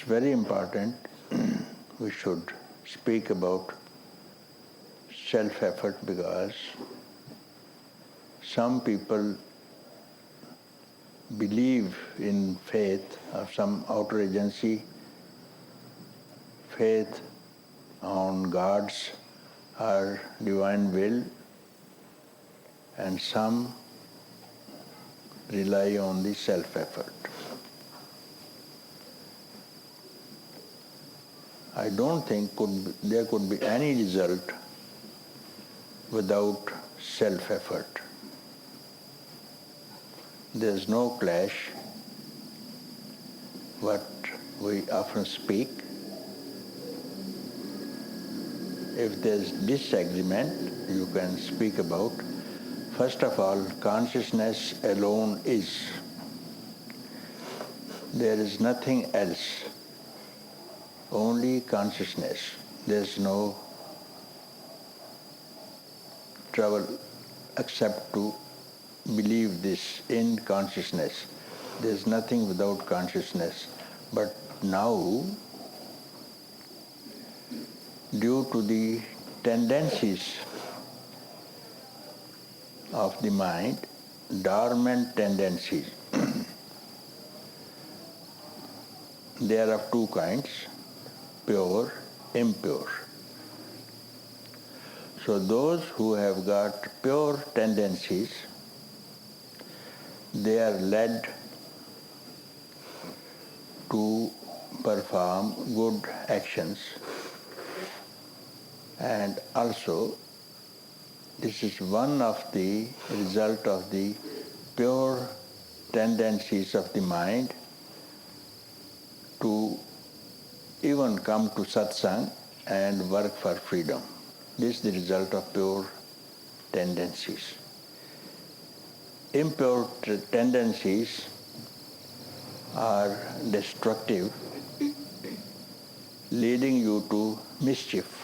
very important we should speak about self-effort because some people believe in faith of some outer agency, faith on God's or divine will, and some rely on the self-effort. I don't think there could be any result without self-effort. There's no clash, what we often speak. If there's disagreement, you can speak about. First of all, consciousness alone is. There is nothing else, only consciousness. There's no trouble except to believe this in consciousness. There's nothing without consciousness. But now, due to the tendencies of the mind, dormant tendencies, they are of two kinds, pure, impure. So those who have got pure tendencies, they are led to perform good actions. And also, this is one of the result of the pure tendencies of the mind to even come to satsang and work for freedom. This is the result of pure tendencies. Impure tendencies are destructive, leading you to mischief.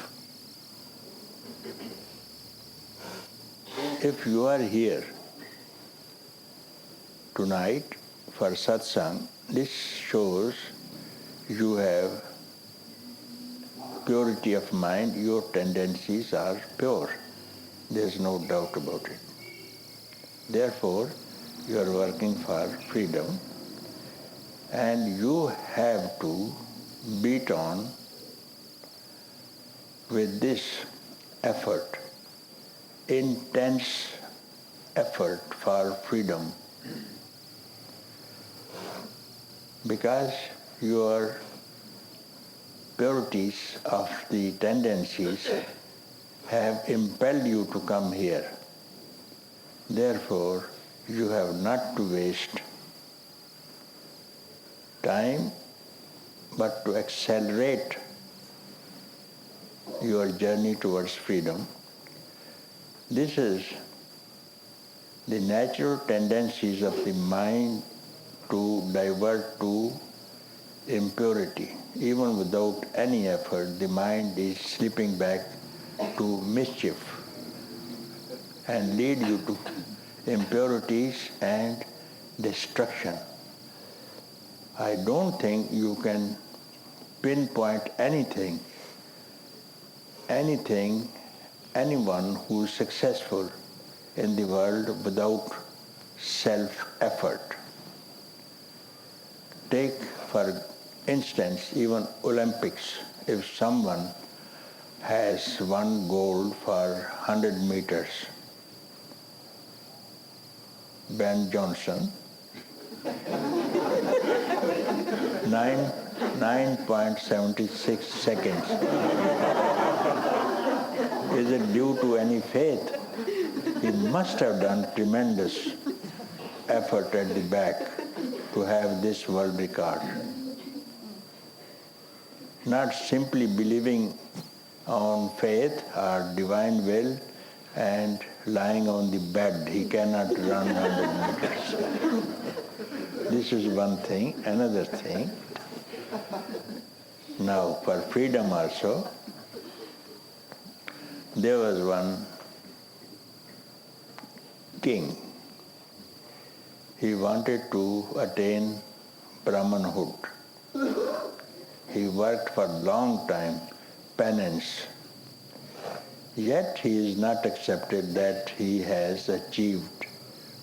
If you are here tonight for satsang, this shows you have purity of mind, your tendencies are pure. There is no doubt about it. Therefore, you are working for freedom and you have to beat on with this effort, intense effort for freedom, because your purities of the tendencies have impelled you to come here. Therefore, you have not to waste time, but to accelerate your journey towards freedom. This is the natural tendencies of the mind to divert to impurity. Even without any effort, the mind is slipping back to mischief and lead you to impurities and destruction. I don't think you can pinpoint anyone who is successful in the world without self-effort. Take, for instance, even Olympics. If someone has won gold for 100 meters, Ben Johnson, 9.76 seconds. Is it due to any faith? He must have done tremendous effort at the back to have this world record. Not simply believing on faith or divine will and lying on the bed. He cannot run 100 meters. This is one thing. Another thing, now for freedom also, there was one king. He wanted to attain Brahmanhood. He worked for a long time, penance. Yet he is not accepted that he has achieved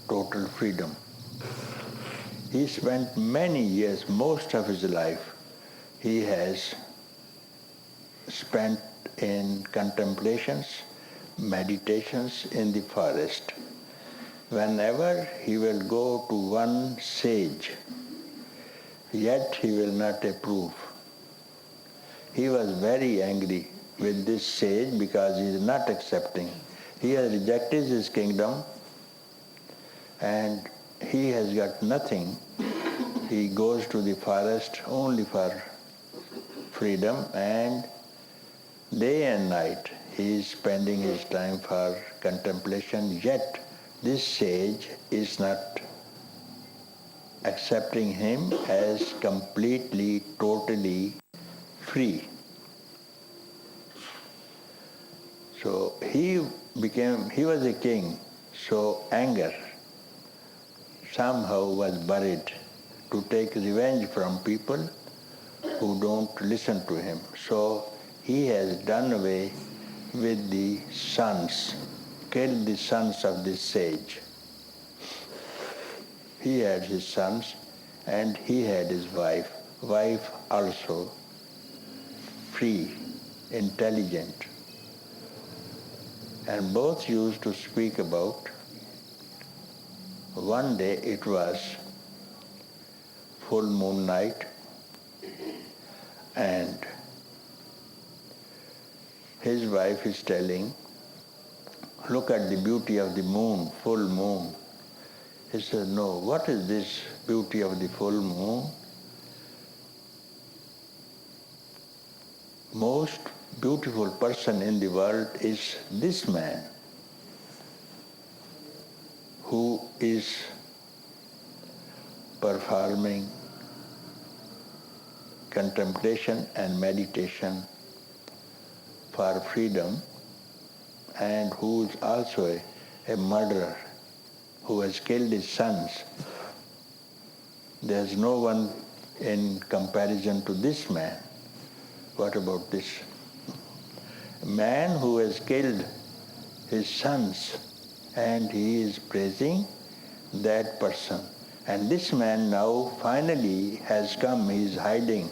total freedom. He spent many years, most of his life, he has spent in contemplations, meditations in the forest. Whenever he will go to one sage, yet he will not approve. He was very angry with this sage because he is not accepting. He has rejected his kingdom and he has got nothing. He goes to the forest only for freedom, and day and night he is spending his time for contemplation, yet this sage is not accepting him as completely, totally free. So he was a king, so anger somehow was buried to take revenge from people who don't listen to him. So he has done away with the sons, killed the sons of this sage. He had his sons and he had his wife also free, intelligent. And both used to speak about, one day it was full moon night, and his wife is telling, look at the beauty of the moon, full moon. He says, no, what is this beauty of the full moon? Most beautiful person in the world is this man who is performing contemplation and meditation for freedom, and who is also a murderer, who has killed his sons. There is no one in comparison to this man. What about this? A man who has killed his sons, and he is praising that person. And this man now finally has come, he is hiding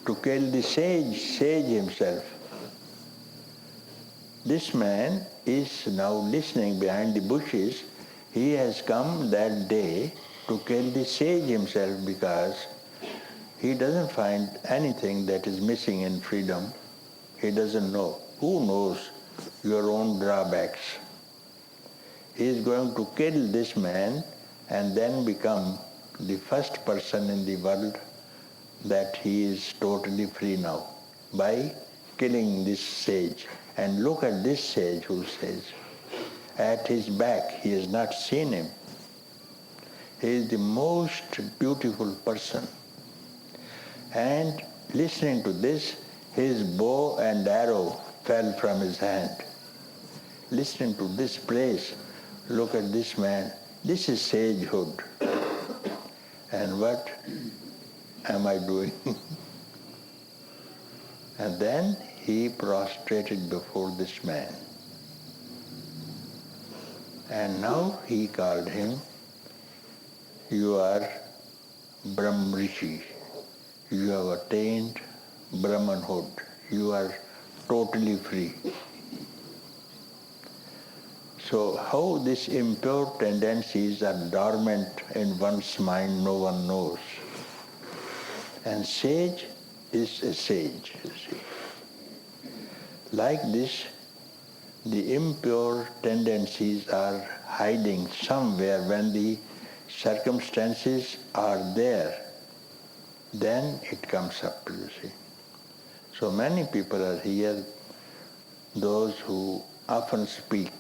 to kill the sage himself. This man is now listening behind the bushes. He has come that day to kill the sage himself because he doesn't find anything that is missing in freedom. He doesn't know. Who knows your own drawbacks? He is going to kill this man and then become the first person in the world that he is totally free now by killing this sage. And look at this sage who says, at his back, he has not seen him. He is the most beautiful person. And listening to this, his bow and arrow fell from his hand. Listening to this praise, look at this man. This is sagehood. And what am I doing? And then he prostrated before this man. And now he called him, you are Brahmrishi. You have attained Brahmanhood. You are totally free. So how these impure tendencies are dormant in one's mind, no one knows. And sage is a sage, you see. Like this, the impure tendencies are hiding somewhere. When the circumstances are there, then it comes up, you see. So many people are here, those who often speak.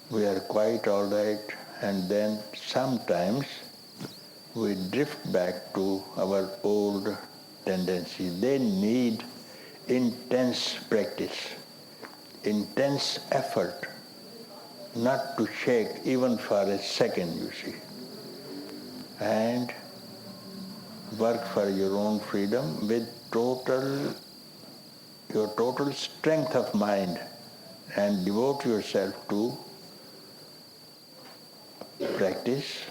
We are quite all right, and then sometimes we drift back to our old tendencies. They need intense practice, intense effort, not to shake even for a second, you see. And work for your own freedom with your total strength of mind and devote yourself to practice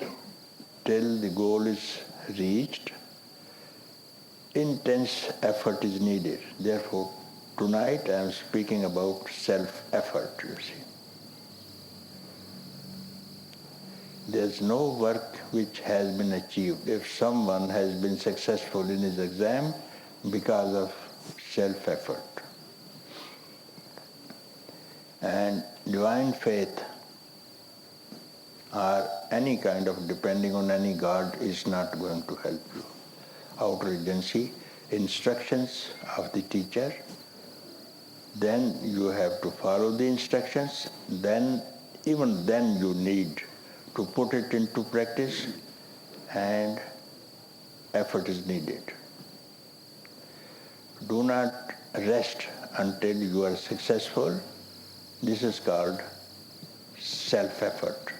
till the goal is reached. Intense effort is needed. Therefore, tonight I am speaking about self-effort, you see. There's no work which has been achieved if someone has been successful in his exam because of self-effort. And divine faith or any kind of depending on any God is not going to help you. Outer agency, instructions of the teacher, then you have to follow the instructions, then even then you need to put it into practice and effort is needed. Do not rest until you are successful. This is called self-effort.